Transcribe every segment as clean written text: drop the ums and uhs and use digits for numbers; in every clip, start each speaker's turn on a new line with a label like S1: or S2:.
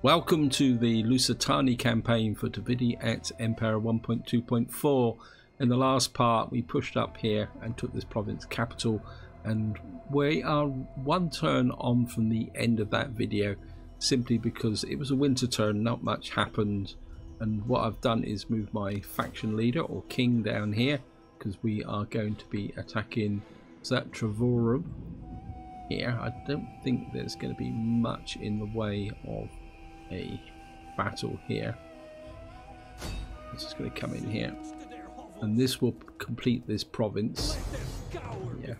S1: Welcome to the Lusitani campaign for DeI Et Impera 1.2.4. In the last part we pushed up here and took this province capital, and we are one turn on from the end of that video simply because it was a winter turn, not much happened, and what I've done is move my faction leader or king down here because we are going to be attacking Treverorum here. I don't think there's going to be much in the way of a battle here. It's just going to come in here and this will complete this province. Yeah.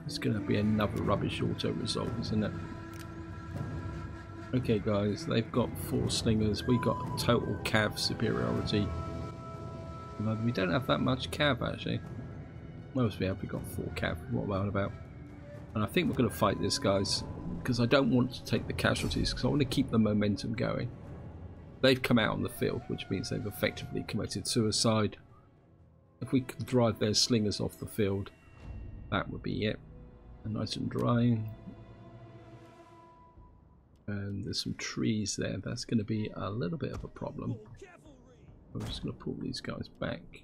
S1: It's going to be another rubbish auto resolve, isn't it? Okay guys, they've got 4 slingers, we got total cav superiority. We don't have that much cav actually. Most we have, we got 4 cav. What am I on about? And I think we're going to fight this, guys, because I don't want to take the casualties, because I want to keep the momentum going. They've come out on the field, which means they've effectively committed suicide. If we can drive their slingers off the field, that would be it. And nice and dry. And there's some trees there. That's going to be a little bit of a problem. I'm just going to pull these guys back.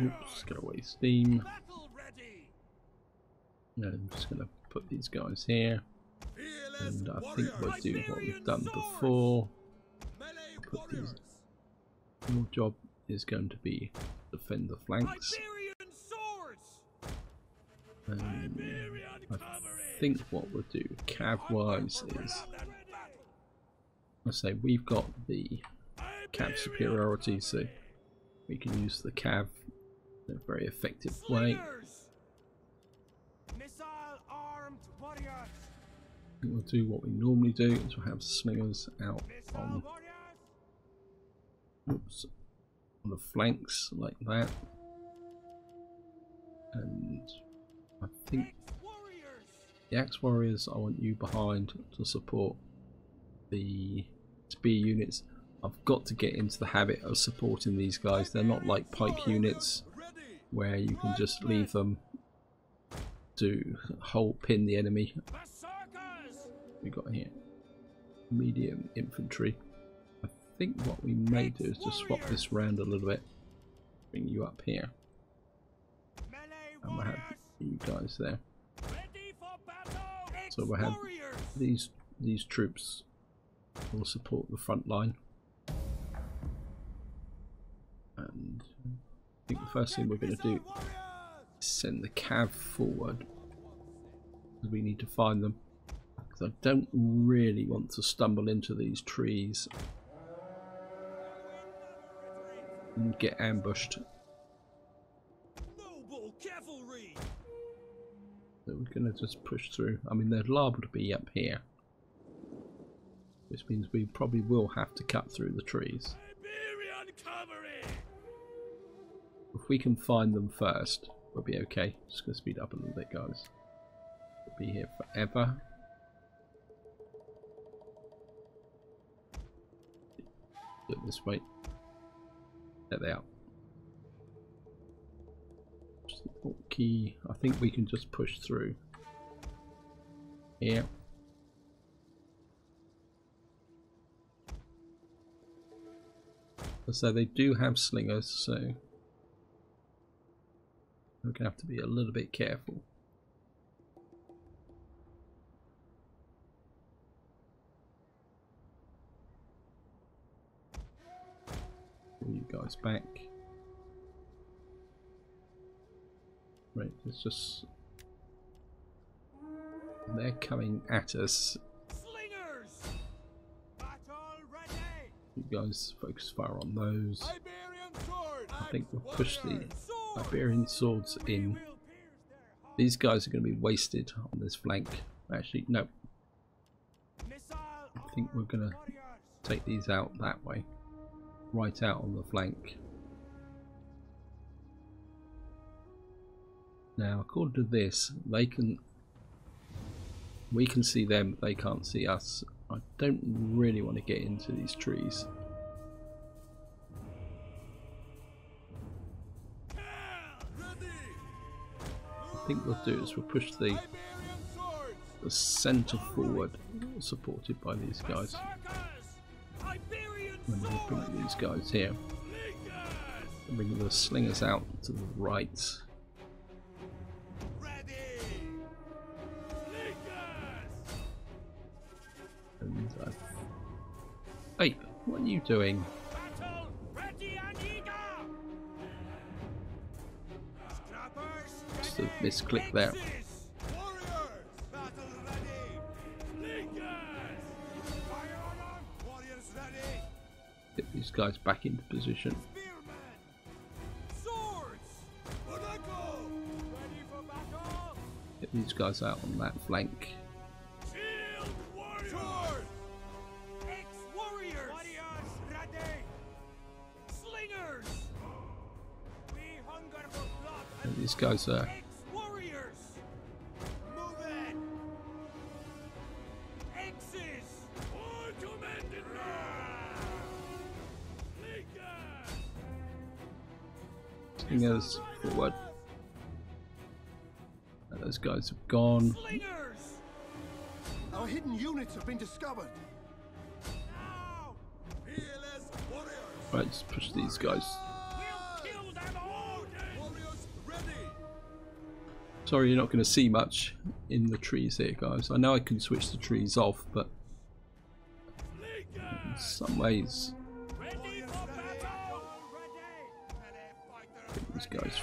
S1: Oops, get away steam. And I'm just going to put these guys here. And I think we'll do what we've done before. Put these. Your job is going to be defend the flanks. And I think what we'll do cav wise is, I say we've got the cav superiority, so we can use the cav in a very effective way. We'll do what we normally do, is we'll have slingers out on, oops, on the flanks like that, and I think the axe warriors, I want you behind to support the spear units. I've got to get into the habit of supporting these guys. They're not like pike units where you can just leave them to hold pin the enemy. We got here medium infantry. I think what we may do is just swap this round a little bit, bring you up here, and we'll have you guys there. So we'll have these troops will support the front line, and I think the first thing we're going to do is send the cav forward, because we need to find them. I don't really want to stumble into these trees and get ambushed. So we're going to just push through. I mean, they're liable to be up here, which means we probably will have to cut through the trees. If we can find them first, we'll be okay. Just going to speed up a little bit, guys. We'll be here forever. Do it this way. There they are. Key. I think we can just push through here. So they do have slingers, so we're going to have to be a little bit careful. Pull you guys back. Right, it's just they're coming at us. You guys focus fire on those. I think we'll push the barbarian swords in. These guys are going to be wasted on this flank. Actually, no. I think we're going to take these out that way, right out on the flank. Now, according to this, we can see them, but they can't see us. I don't really want to get into these trees. I think we'll do is we'll push the the centre forward, supported by these guys. And we'll bring these guys here. Bring the slingers out to the right. And hey, what are you doing? Just a misclick there. Get these guys back into position. Get these guys out on that flank. And these guys are slingers forward. And those guys have gone.
S2: Our hidden units have been discovered.
S1: Right, just push these guys. Sorry, you're not going to see much in the trees here, guys. I know I can switch the trees off, but in some ways, these guys.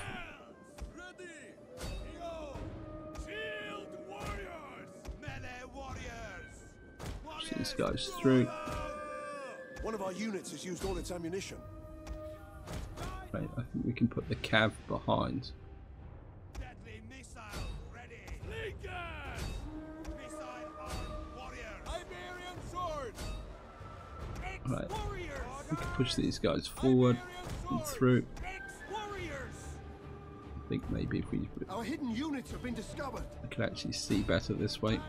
S1: Push these guys through.
S2: One of our units has used all its ammunition.
S1: Right, I think we can put the cav behind. Right, we can push these guys forward and through. I think maybe if we
S2: Our hidden units have been discovered.
S1: I can actually see better this way.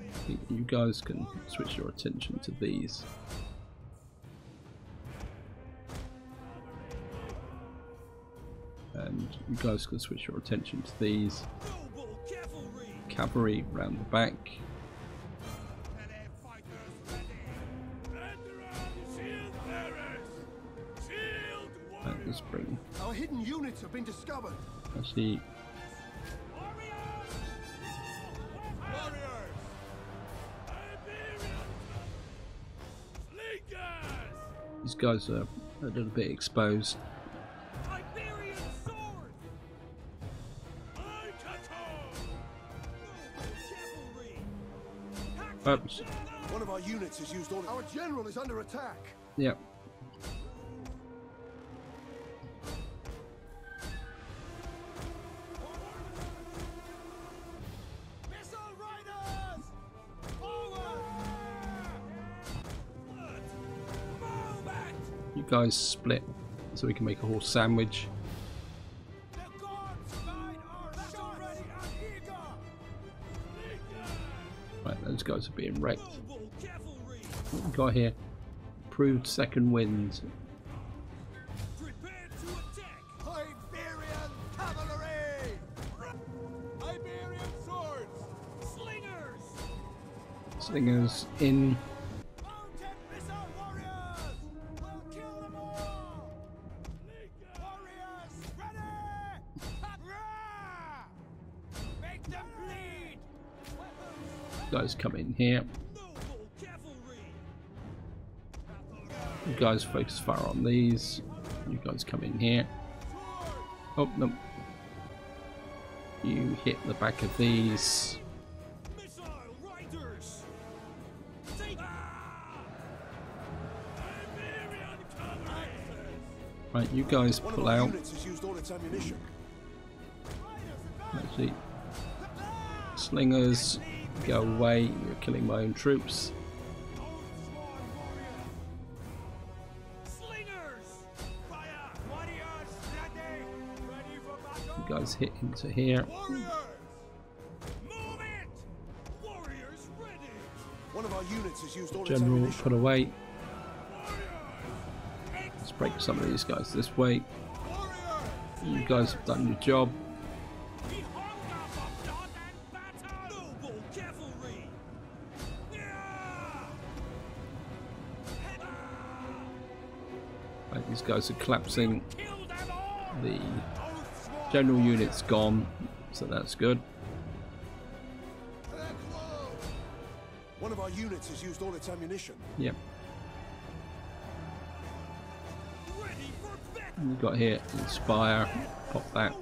S1: I think you guys can switch your attention to these. And you guys can switch your attention to these. Cavalry round the back. And let's bring.
S2: Our hidden units have been discovered.
S1: Actually, these guys are a little bit exposed. Oops.
S2: One of our units has used all. Our general is under attack.
S1: Yep.
S2: Missile riders! Forward!
S1: You guys split so we can make a horse sandwich. Right, those guys are being wrecked. What we got here? Improved second wind.
S2: Iberian cavalry! Iberian swords! Slingers!
S1: Slingers in.
S2: Mounted missile warriors! We'll kill them all! Warriors ready! Hurrah! Make them bleed!
S1: Guys come in here. You guys focus fire on these. You guys come in here. Oh no. You hit the back of these. Right, you guys pull out. Actually, slingers, go away. You're killing my own troops. You guys hit into here.
S2: One of our units has used all its
S1: General,
S2: ammunition.
S1: put away. Let's break some of these guys this way. You guys have done your job. Right, these guys are collapsing. The general unit's gone, so that's good.
S2: One of our units has used all its ammunition.
S1: Yep. We've got here Inspire, pop that.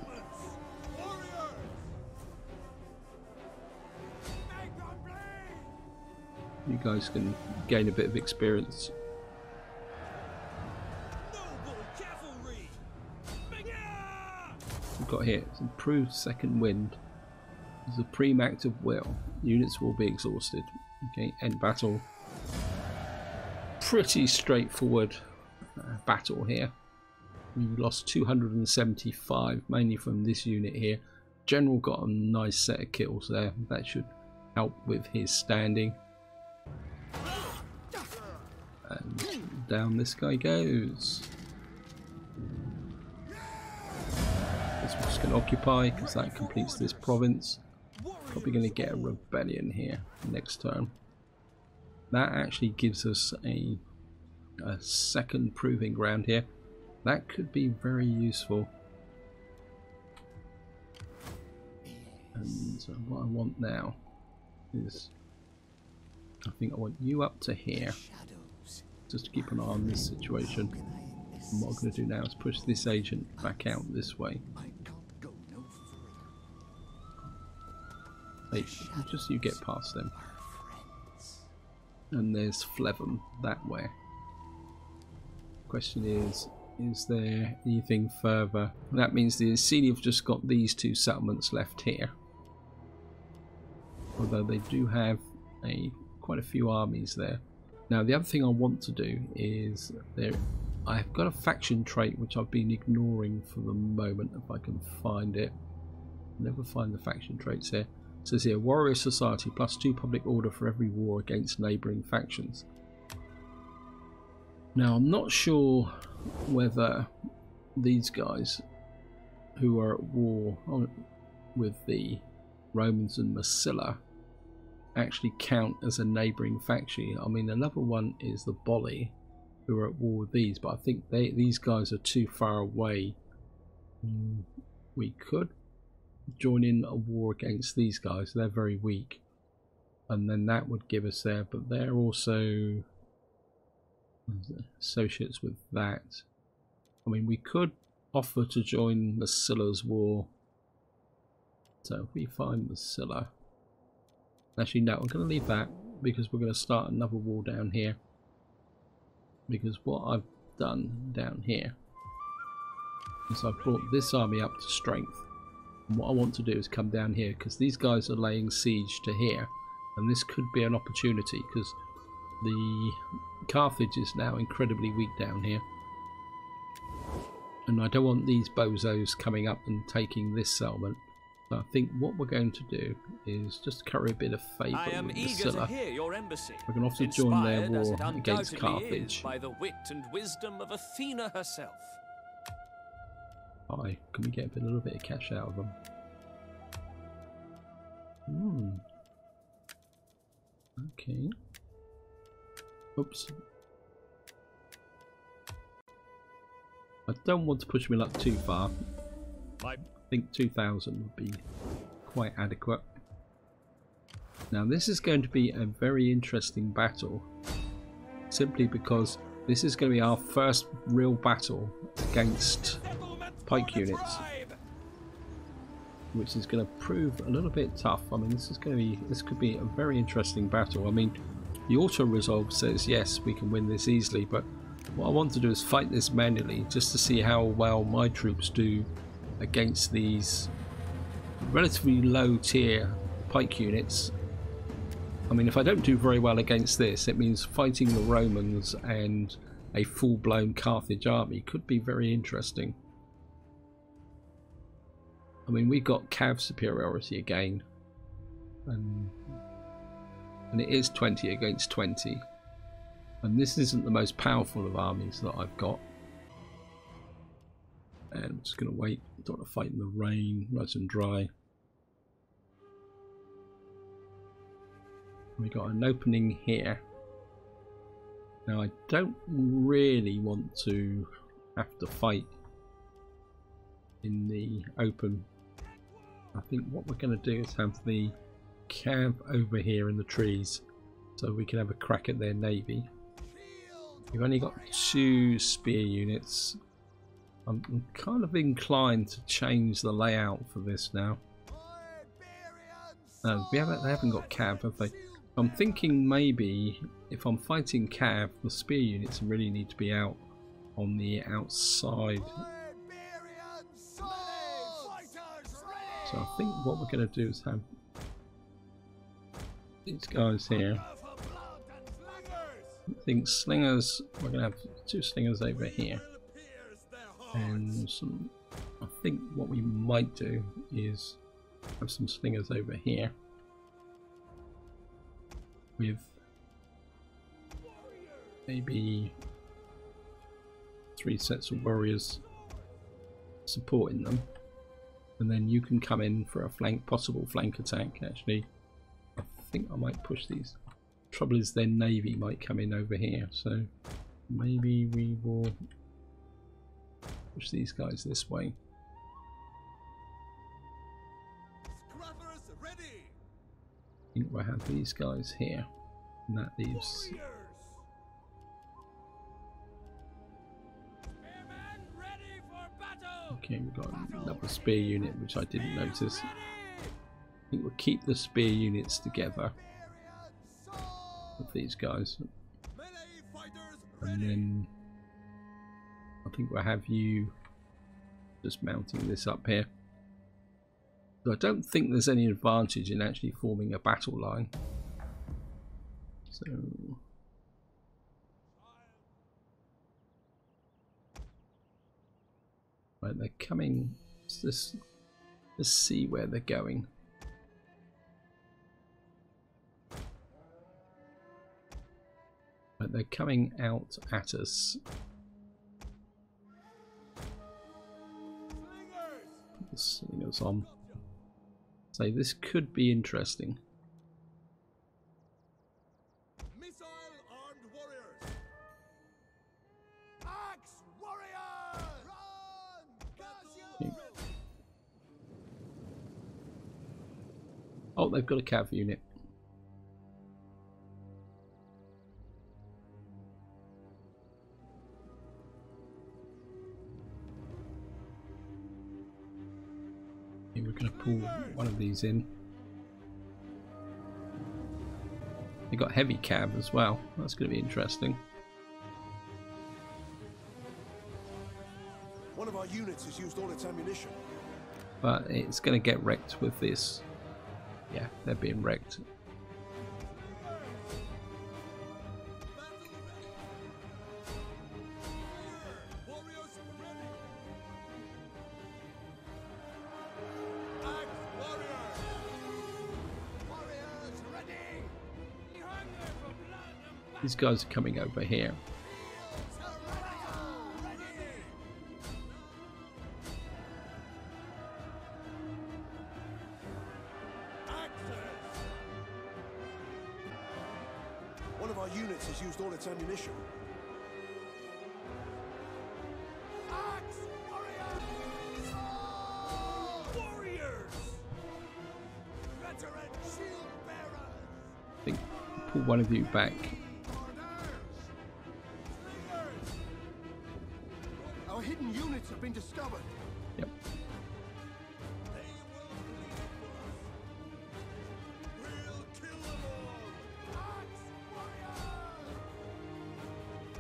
S1: You guys can gain a bit of experience. We've got here improved second wind. There's a supreme of will. Units will be exhausted. Okay, end battle. Pretty straightforward battle here. We lost 275, mainly from this unit here. General got a nice set of kills there. That should help with his standing. And down this guy goes. This one's going to occupy because that completes this province. Probably going to get a rebellion here next turn. That actually gives us a second proving ground here. That could be very useful. And what I want now is, I think I want you up to here, just to keep an eye on this situation. And what I'm going to do now is push this agent back out this way. Hey, just you get past them. And there's Flevum that way. Question is there anything further? That means the Iceni have just got these two settlements left here. Although they do have quite a few armies there. Now the other thing I want to do is I've got a faction trait which I've been ignoring for the moment, if I can find it. Never find the faction traits here. It says here, warrior society +2 public order for every war against neighbouring factions. Now I'm not sure whether these guys who are at war with the Romans and Massilla actually count as a neighbouring faction. I mean, another one is the Bolli, who are at war with these, but I think these guys are too far away. We could join in a war against these guys. They're very weak, and then that would give us there, but they're also associates with that. I mean, we could offer to join Massilla's war. So if we find Massilla, actually no, I'm going to leave that because we're going to start another war down here. Because what I've done down here is I've brought this army up to strength, and what I want to do is come down here because these guys are laying siege to here, and this could be an opportunity because the Carthage is now incredibly weak down here, and I don't want these bozos coming up and taking this settlement. So I think what we're going to do is just carry a bit of favour with Massilla. We're going to have to join their war against Carthage.
S3: By the wit and wisdom of Athena herself.
S1: Can we get a little bit of cash out of them? Okay. Oops. I don't want to push me up too far. I think 2,000 would be quite adequate. Now this is going to be a very interesting battle, simply because this is going to be our first real battle against pike units, which is going to prove a little bit tough. I mean, this could be a very interesting battle. I mean, the auto resolve says yes, we can win this easily, but what I want to do is fight this manually just to see how well my troops do against these relatively low tier pike units. I mean, if I don't do very well against this, it means fighting the Romans and a full-blown Carthage army could be very interesting. I mean, we got cav superiority again, and it is 20 against 20, and this isn't the most powerful of armies that I've got. And I'm just going to wait. Don't want to fight in the rain, nice and dry. We got an opening here. Now I don't really want to have to fight in the open. I think what we're going to do is have the cav over here in the trees so we can have a crack at their navy. We've only got 2 spear units. I'm kind of inclined to change the layout for this now. No, they haven't got cav, have they? I'm thinking maybe if I'm fighting cav, the spear units really need to be out on the outside. So I think what we're going to do is have these guys here. I think slingers, we're going to have 2 slingers over here. And some, I think what we might do is have some slingers over here with maybe 3 sets of warriors supporting them, and then you can come in for a possible flank attack. Actually, I think I might push these. Trouble is their navy might come in over here, so maybe we will push these guys this way. I think we'll have these guys here, and that leaves. Okay, we've got another spear unit which I didn't notice. I think we'll keep the spear units together with these guys, and then I think we'll have you just mounting this up here. But I don't think there's any advantage in actually forming a battle line. So right, they're coming. Let's see where they're going. Right, they're coming out at us. Put the slingers on. So this could be interesting.
S2: Missile armed warriors. Axe warriors. Run.
S1: Okay. Oh, they've got a cav unit. We're going to pull one of these in. They got heavy cav as well. That's going to be interesting.
S2: One of our units has used all its ammunition.
S1: But it's going to get wrecked with this. Yeah, they're being wrecked. These guys are coming over here.
S2: One of our units has used all its ammunition. Axe warriors! Warriors! Veteran shield bearers!
S1: I think pull one of you back.
S2: Our hidden units have been discovered.
S1: Yep.
S2: We'll kill them all. Axe warriors!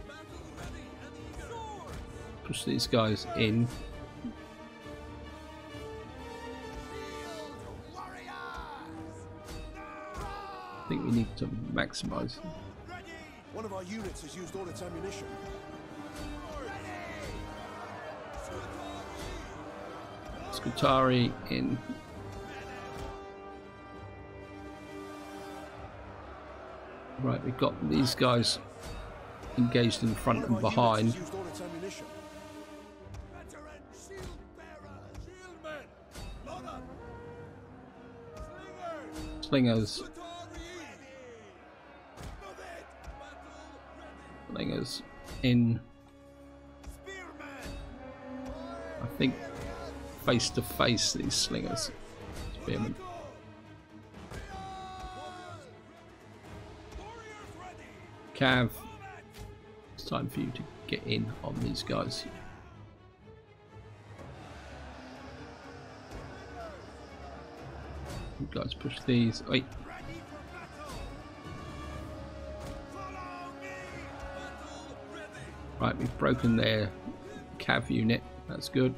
S2: Battle ready and eager. Swords!
S1: Push these guys in.
S2: Shield warriors!
S1: I think we need to maximize.
S2: Ready! One of our units has used all its ammunition.
S1: Scutari in. Right, we've got these guys engaged in front and behind.
S2: Used all its ammunition. Veteran shield
S1: slingers. Slingers in. I think face to face these slingers. Spearmen. Cav, it's time for you to get in on these guys. You guys push these. Wait. Right, we've broken their cav unit. That's good.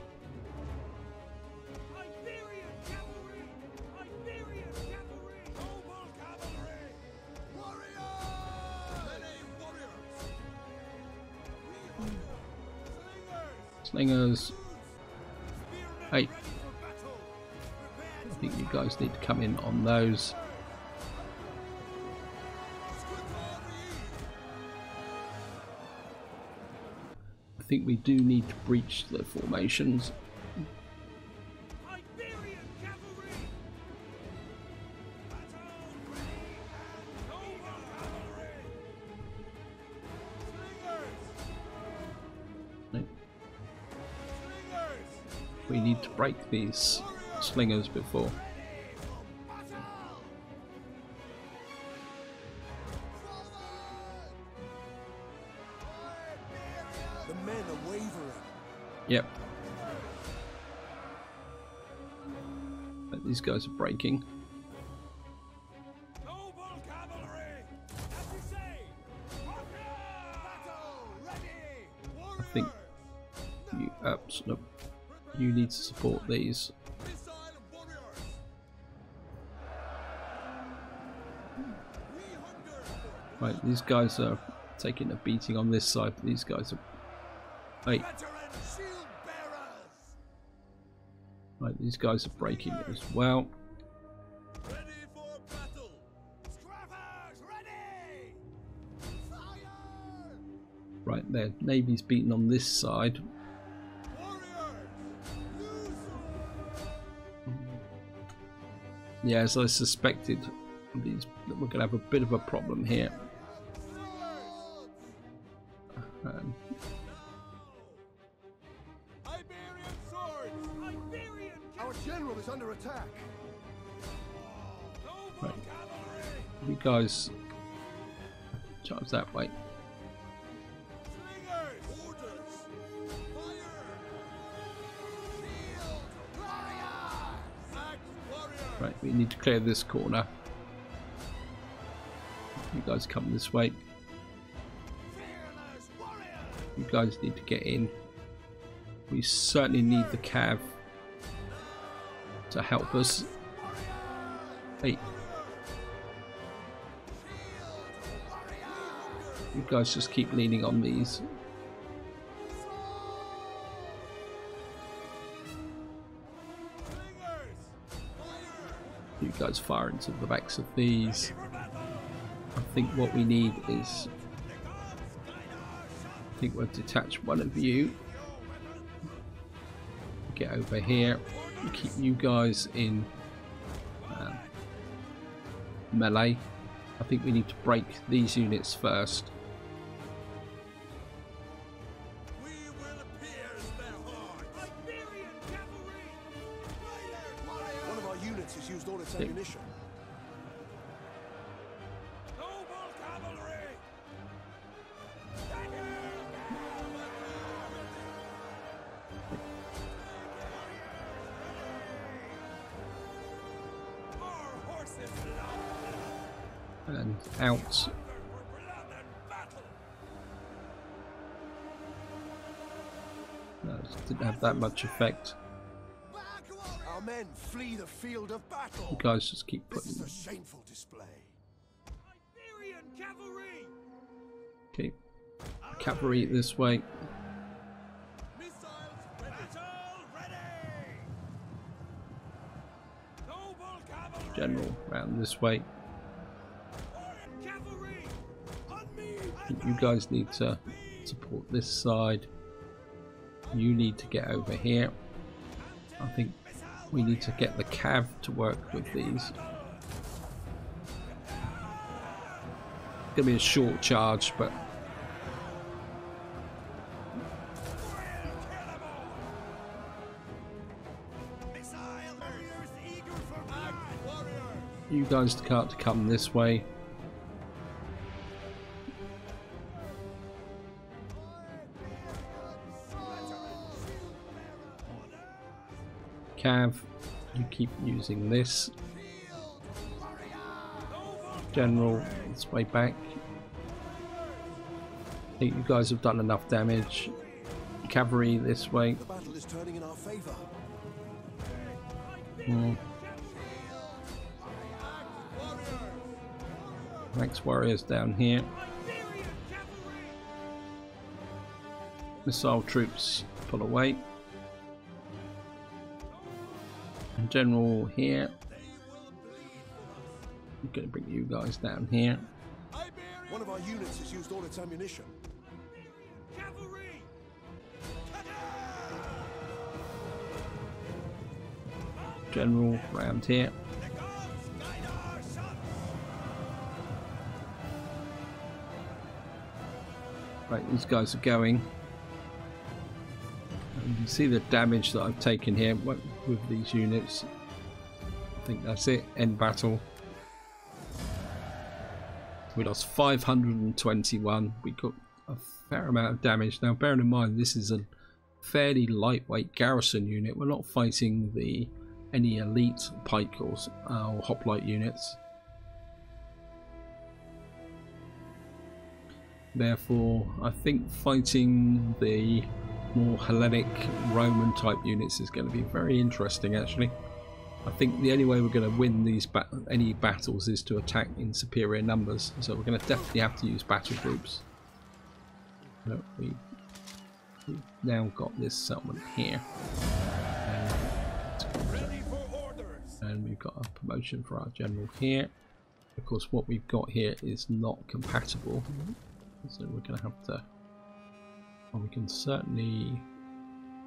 S1: Slingers. Hey. I think you guys need to come in on those. I think we do need to breach the formations. We need to break these slingers before.
S2: The men are wavering.
S1: Yep. But these guys are breaking.
S2: Noble cavalry, as you say. Battle ready.
S1: I think you nope. You need to support these. Right, these guys are taking a beating on this side, but these guys are... Hey. Right, these guys are breaking as well.
S2: Ready for battle. Scrappers ready. Fire.
S1: Right, their navy's beaten on this side. Yeah, as I suspected, these we're going to have a bit of a problem here.
S2: Our general is under attack.
S1: Right. You guys charge that way. Right, we need to clear this corner. You guys come this way. You guys need to get in. We certainly need the cav to help us. Hey. You guys just keep leaning on these. You guys fire into the backs of these. I think what we need is... I think we'll detach one of you. Get over here. Keep you guys in melee. I think we need to break these units first.
S2: One of our units has used all its ammunition. Noble cavalry. Our horses
S1: And out. No, it didn't have that much effect.
S2: Our men flee the field of battle.
S1: You guys just keep putting.
S2: This is a shameful display. Iberian cavalry.
S1: Okay, cavalry this way.
S2: Missiles ready. Noble cavalry.
S1: General round this way.
S2: Cavalry. On me.
S1: You guys need to support this side. You need to get over here. I think we need to get the cav to work with these. gonna be a short charge, but you guys can't come this way. Cav, you keep using this. General, this way back. I think you guys have done enough damage. Cavalry this way.
S4: The battle is turning in our favor.
S1: Next warriors down here. Missile troops pull away. And general here. I'm going to bring you guys down here.
S4: One of our units has used all its ammunition.
S1: General round here. Right, these guys are going. And you can see the damage that I've taken here with these units. I think that's it. End battle. We lost 521. We got a fair amount of damage. Now, bearing in mind, this is a fairly lightweight garrison unit. We're not fighting any elite pike or hoplite units. Therefore, I think fighting the more Hellenic Roman type units is going to be very interesting, actually. I think the only way we're going to win these any battles is to attack in superior numbers, so we're going to definitely have to use battle groups. But we've now got this settlement here, and we've got a promotion for our general here. Of course, what we've got here is not compatible, so we're going to have to. Well, we can certainly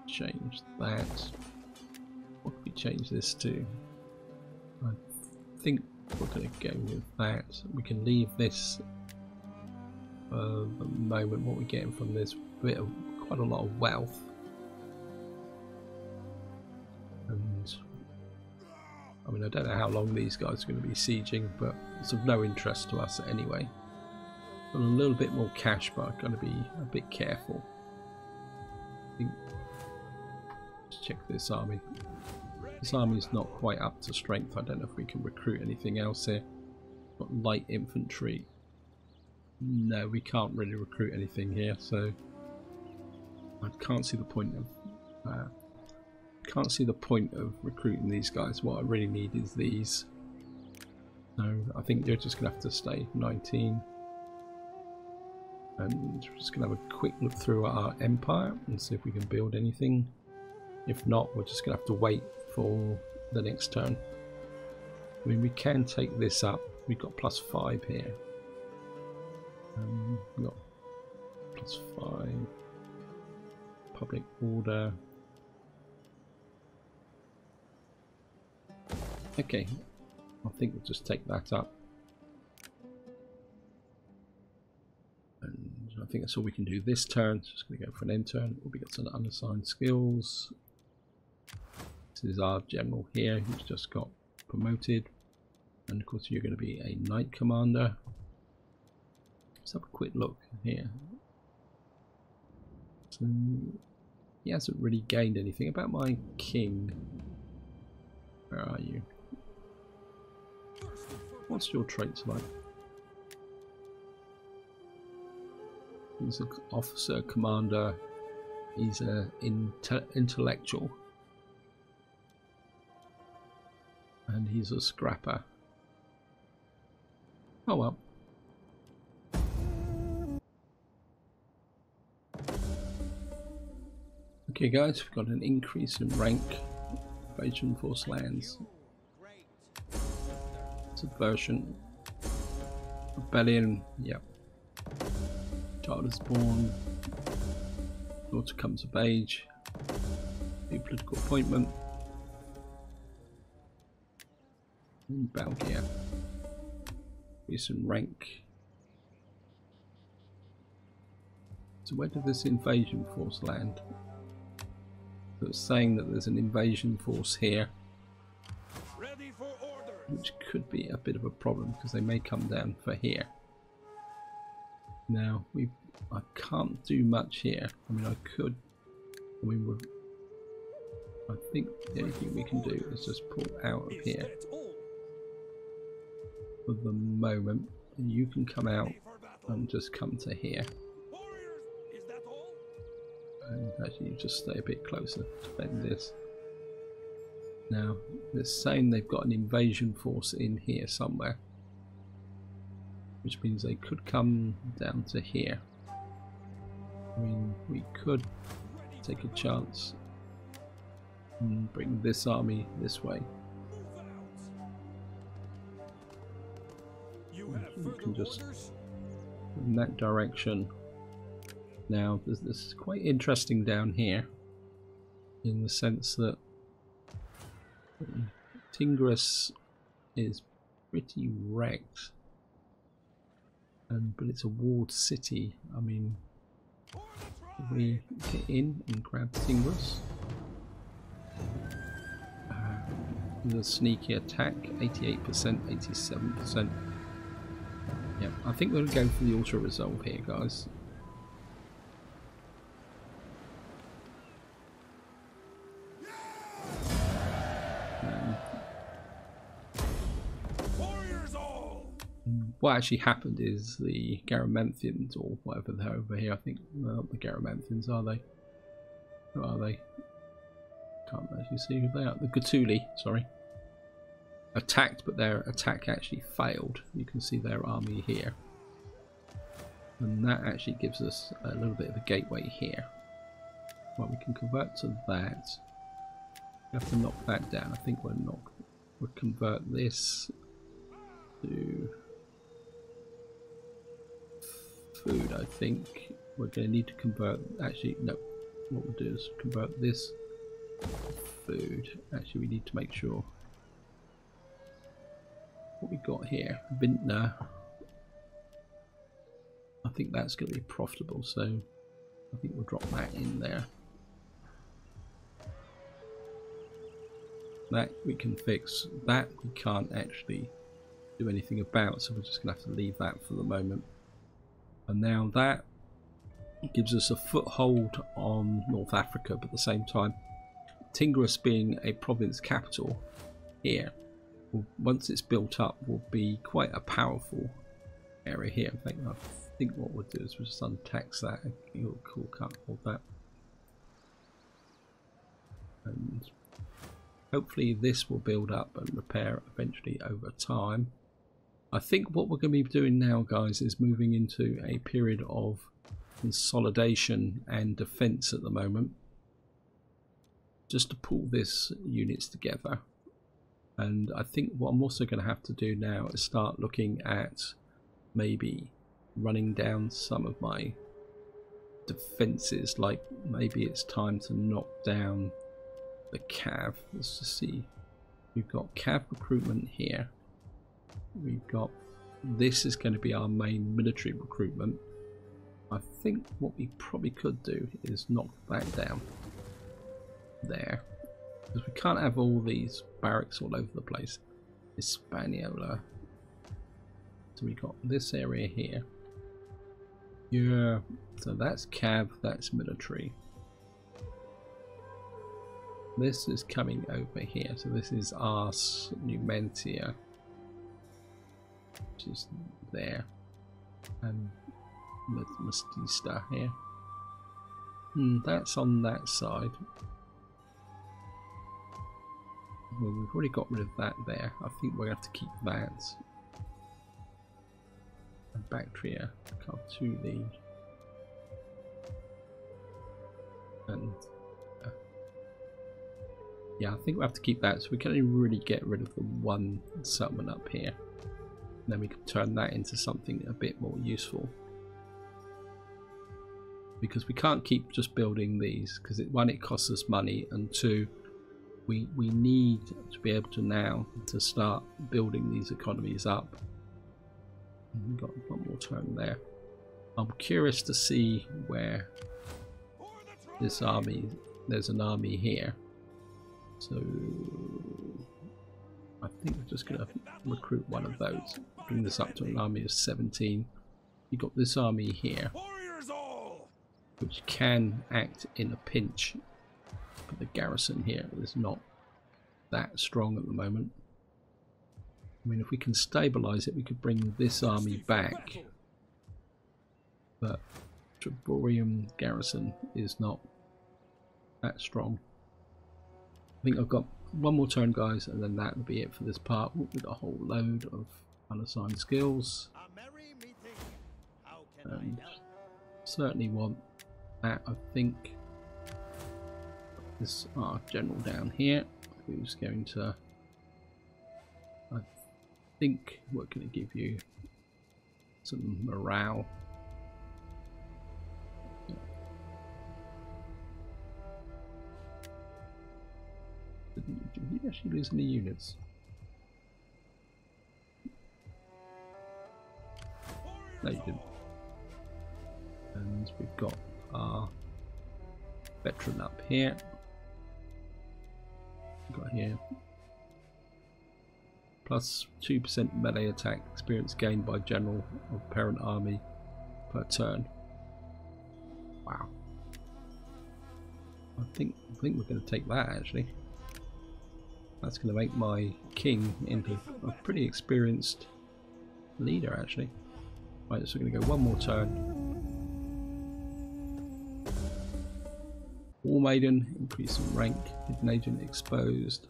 S1: change that. What can we change this to? I think we're going to go with that. We can leave this for the moment. What we're getting from this bit of quite a lot of wealth, and I mean, I don't know how long these guys are going to be sieging, but it's of no interest to us anyway. Got a little bit more cash, but I've got to be a bit careful. I think, let's check this army. This army's not quite up to strength. I don't know if we can recruit anything else here. Got light infantry. No, we can't really recruit anything here, so I can't see the point of recruiting these guys. What I really need is these. So I think you're just gonna have to stay 19. And we're just gonna have a quick look through our empire and see if we can build anything. If not, we're just gonna have to wait for the next turn. I mean, we can take this up. We've got +5 here. We've got +5. Public order. Okay, I think we'll just take that up. And I think that's all we can do this turn. So just going to go for an end turn. We got some unassigned skills. This is our general here who's just got promoted. And of course you're going to be a knight commander. Let's have a quick look here. So he hasn't really gained anything. About my king. Where are you? What's your traits like? He's an officer, commander. He's an intellectual. And he's a scrapper. Oh well. Okay guys, we've got an increase in rank. Invasion Force lands. Subversion. Rebellion, yep. Child is born. Daughter comes of age. New political appointment. In Belgium. Recent rank. So where did this invasion force land? So it's saying that there's an invasion force here,
S2: Ready for order.
S1: which could be a bit of a problem because they may come down for here. Now I can't do much here. I mean, I could. I think the only thing we can do is just pull out of here for the moment. And you can come out and just come to here.
S2: Warriors, is that all?
S1: And actually, you just stay a bit closer to defend this. Now, it's saying they've got an invasion force in here somewhere, which means they could come down to here. I mean, we could take a chance and bring this army this way.
S2: You have
S1: We
S2: further
S1: can just
S2: orders?
S1: in that direction. Now, this is quite interesting down here, in the sense that Tingris is pretty wrecked, but it's a walled city. I mean, if we get in and grab Tingris, with a sneaky attack, 88%, 87%. Yeah, I think we're going to go for the auto resolve here, guys.
S2: Warriors all!
S1: What actually happened is the Garamanthians, or whatever they're over here, I think, not the Garamanthians, are they? Who are they? Can't actually see who they are. The Gatuli, sorry. Attacked, but their attack actually failed. You can see their army here. And that actually gives us a little bit of a gateway here. Well, we can convert to that. We have to knock that down. I think we'll convert this to food, I think. We're going to need to convert, actually, no. What we'll do is convert this to food. Actually, we need to make sure what we got here. Vintner. I think that's going to be profitable, so I think we'll drop that in there. That we can fix. That we can't actually do anything about, so we're just going to have to leave that for the moment. And now that gives us a foothold on North Africa, but at the same time, Tingris being a province capital here, once it's built up, will be quite a powerful area here. In fact, I think what we'll do is we'll just untax that. Cool, can't hold that. And hopefully this will build up and repair eventually over time. I think what we're going to be doing now, guys, is moving into a period of consolidation and defense at the moment, just to pull this units together. And I think what I'm also going to have to do now is start looking at maybe running down some of my defenses, like maybe it's time to knock down the cav. Let's just see, we've got cav recruitment here, we've got, this is going to be our main military recruitment. I think what we probably could do is knock that down there, because we can't have all these barracks all over the place. Hispaniola. So we got this area here. Yeah, so that's cav, that's military. This is coming over here, so this is Ars Numentia, which is there, and Mestista here. That's on that side. Well, we've already got rid of that there. I think we're going to have to keep that. And Bactria, Carthage, and yeah, I think we have to keep that, so we can only really get rid of the one settlement up here. And then we can turn that into something a bit more useful. Because we can't keep just building these, because one, it costs us money, and two, we need to be able to now to start building these economies up. And we've got one more turn there. I'm curious to see where this army, there's an army here. So I think we're just going to recruit one of those. Bring this up to an army of 17. You've got this army here, which can act in a pinch. But the garrison here is not that strong at the moment. I mean, if we can stabilize it, we could bring this army back. But Treverorum garrison is not that strong. I think I've got one more turn, guys, and then that will be it for this part with a whole load of unassigned skills. And certainly want that. I think this our general down here, who's going to, I think we're going to give you some morale. Did you actually lose any units? No, you didn't. And we've got our veteran up here. We've got here plus 2% melee attack experience gained by general of parent army per turn. Wow. I think we're going to take that actually. That's going to make my king into a pretty experienced leader actually. Right, so we're going to go one more turn. War Maiden, increase in rank, hidden agent exposed,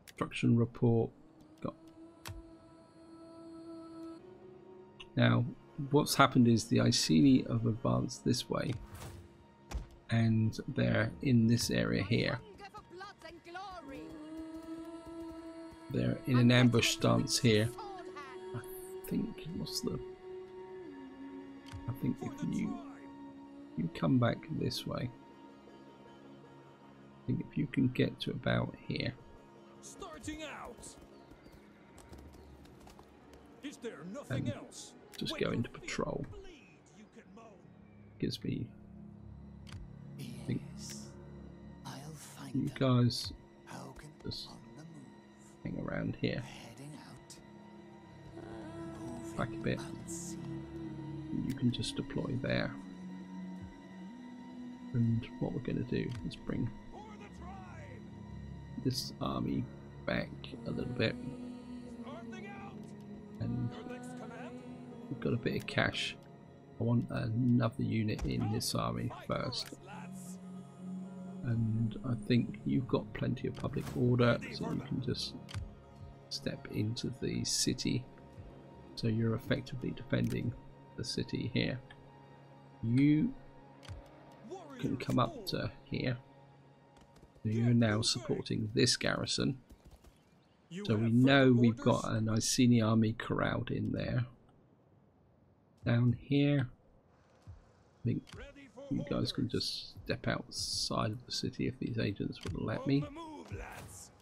S1: destruction report. Got. Now, what's happened is the Iceni have advanced this way, and they're in this area here. They're in an ambush stance here. I think I think if you come back this way. I think if you can get to about here.
S2: Starting out. Is there nothing else?
S1: Just go into patrol. Gives me. I think you guys just hang around here. Back a bit. You can just deploy there. And what we're going to do is bring this army back a little bit, and we've got a bit of cash. I want another unit in this army first, and I think you've got plenty of public order, so you can just step into the city, so you're effectively defending the city here. You can come up to here. You're now supporting this garrison, so we know we've got an Iceni army corralled in there. Down here, I think you guys can just step outside of the city if these agents would let me.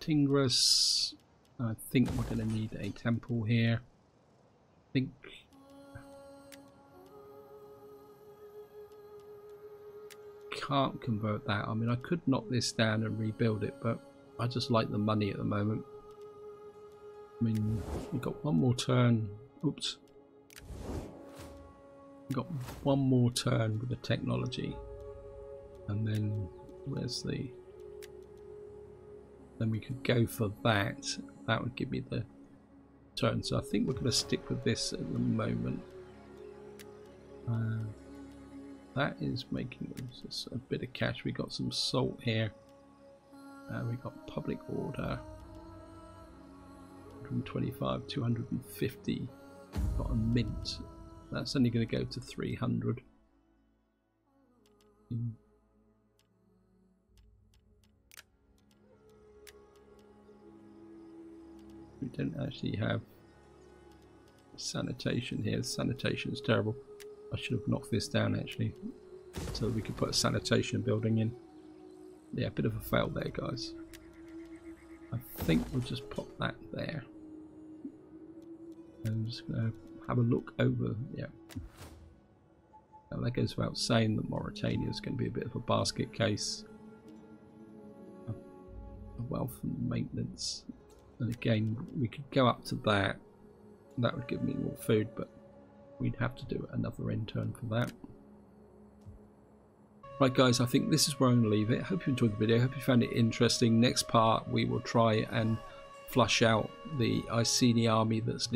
S1: Tingras, I think we're going to need a temple here. I think can't convert that. I mean, I could knock this down and rebuild it, but I just like the money at the moment. I mean, we've got one more turn. Oops. We've got one more turn with the technology, and then where's the? Then we could go for that. That would give me the turn. So I think we're going to stick with this at the moment. That is making us a bit of cash. We got some salt here. We got public order. 125, 250. Got a mint. That's only going to go to 300. We don't actually have sanitation here. Sanitation is terrible. I should have knocked this down actually, so we could put a sanitation building in. Yeah, a bit of a fail there, guys. I think we'll just pop that there. And I'm just going to have a look over. Yeah. that goes without saying that Mauritania is going to be a bit of a basket case. Wealth and maintenance, and again we could go up to that. That would give me more food, but we'd have to do another intern for that. Right guys, I think this is where I'm going to leave it. Hope you enjoyed the video, hope you found it interesting. Next part we will try and flush out the Iceni army that's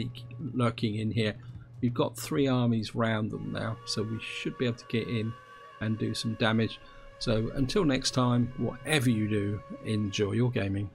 S1: lurking in here. We've got 3 armies round them now, so we should be able to get in and do some damage. So until next time, whatever you do, enjoy your gaming.